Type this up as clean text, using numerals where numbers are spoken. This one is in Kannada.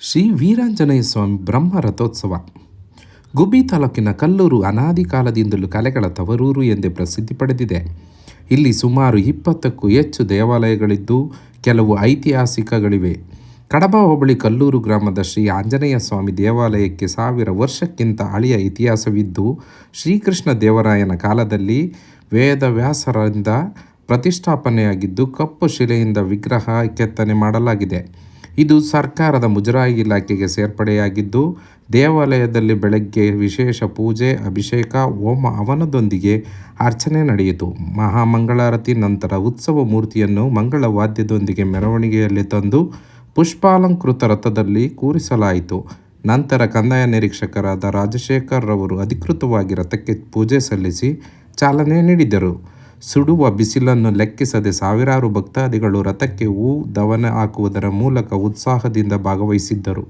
ಶ್ರೀ ವೀರಾಂಜನೇಯ ಸ್ವಾಮಿ ಬ್ರಹ್ಮ ರಥೋತ್ಸವ. ಗುಬ್ಬಿ ತಾಲೂಕಿನ ಕಲ್ಲೂರು ಅನಾದಿ ಕಾಲದಿಂದಲೂ ಕಲೆಗಳ ತವರೂರು ಎಂದೇ ಪ್ರಸಿದ್ಧಿ ಪಡೆದಿದೆ. ಇಲ್ಲಿ ಸುಮಾರು 20ಕ್ಕೂ ಹೆಚ್ಚು ದೇವಾಲಯಗಳಿದ್ದು ಕೆಲವು ಐತಿಹಾಸಿಕಗಳಿವೆ. ಕಡಬ ಹೋಬಳಿ ಕಲ್ಲೂರು ಗ್ರಾಮದ ಶ್ರೀ ಆಂಜನೇಯ ಸ್ವಾಮಿ ದೇವಾಲಯಕ್ಕೆ 1000 ವರ್ಷಕ್ಕಿಂತ ಹಳೆಯ ಇತಿಹಾಸವಿದ್ದು, ಶ್ರೀಕೃಷ್ಣ ದೇವರಾಯನ ಕಾಲದಲ್ಲಿ ವೇದವ್ಯಾಸರಿಂದ ಪ್ರತಿಷ್ಠಾಪನೆಯಾಗಿದ್ದು ಕಪ್ಪು ಶಿಲೆಯಿಂದ ವಿಗ್ರಹ ಕೆತ್ತನೆ ಮಾಡಲಾಗಿದೆ. ಇದು ಸರ್ಕಾರದ ಮುಜರಾಯಿ ಇಲಾಖೆಗೆ ಸೇರ್ಪಡೆಯಾಗಿದ್ದು, ದೇವಾಲಯದಲ್ಲಿ ಬೆಳಗ್ಗೆ ವಿಶೇಷ ಪೂಜೆ, ಅಭಿಷೇಕ, ಹೋಮ ಹವನದೊಂದಿಗೆ ಅರ್ಚನೆ ನಡೆಯಿತು. ಮಹಾಮಂಗಳಾರತಿ ನಂತರ ಉತ್ಸವ ಮೂರ್ತಿಯನ್ನು ಮಂಗಳವಾದ್ಯದೊಂದಿಗೆ ಮೆರವಣಿಗೆಯಲ್ಲಿ ತಂದು ಪುಷ್ಪಾಲಂಕೃತ ರಥದಲ್ಲಿ ಕೂರಿಸಲಾಯಿತು. ನಂತರ ಕಂದಾಯ ನಿರೀಕ್ಷಕರಾದ ರಾಜಶೇಖರ್ ರವರು ಅಧಿಕೃತವಾಗಿ ರಥಕ್ಕೆ ಪೂಜೆ ಸಲ್ಲಿಸಿ ಚಾಲನೆ ನೀಡಿದರು. ಸುಡುವ ಬಿಸಿಲನ್ನು ಲೆಕ್ಕಿಸದೆ ಸಾವಿರಾರು ಭಕ್ತಾದಿಗಳು ರಥಕ್ಕೆ ಹೂ ದವನ ಹಾಕುವುದರ ಮೂಲಕ ಉತ್ಸಾಹದಿಂದ ಭಾಗವಹಿಸಿದ್ದರು.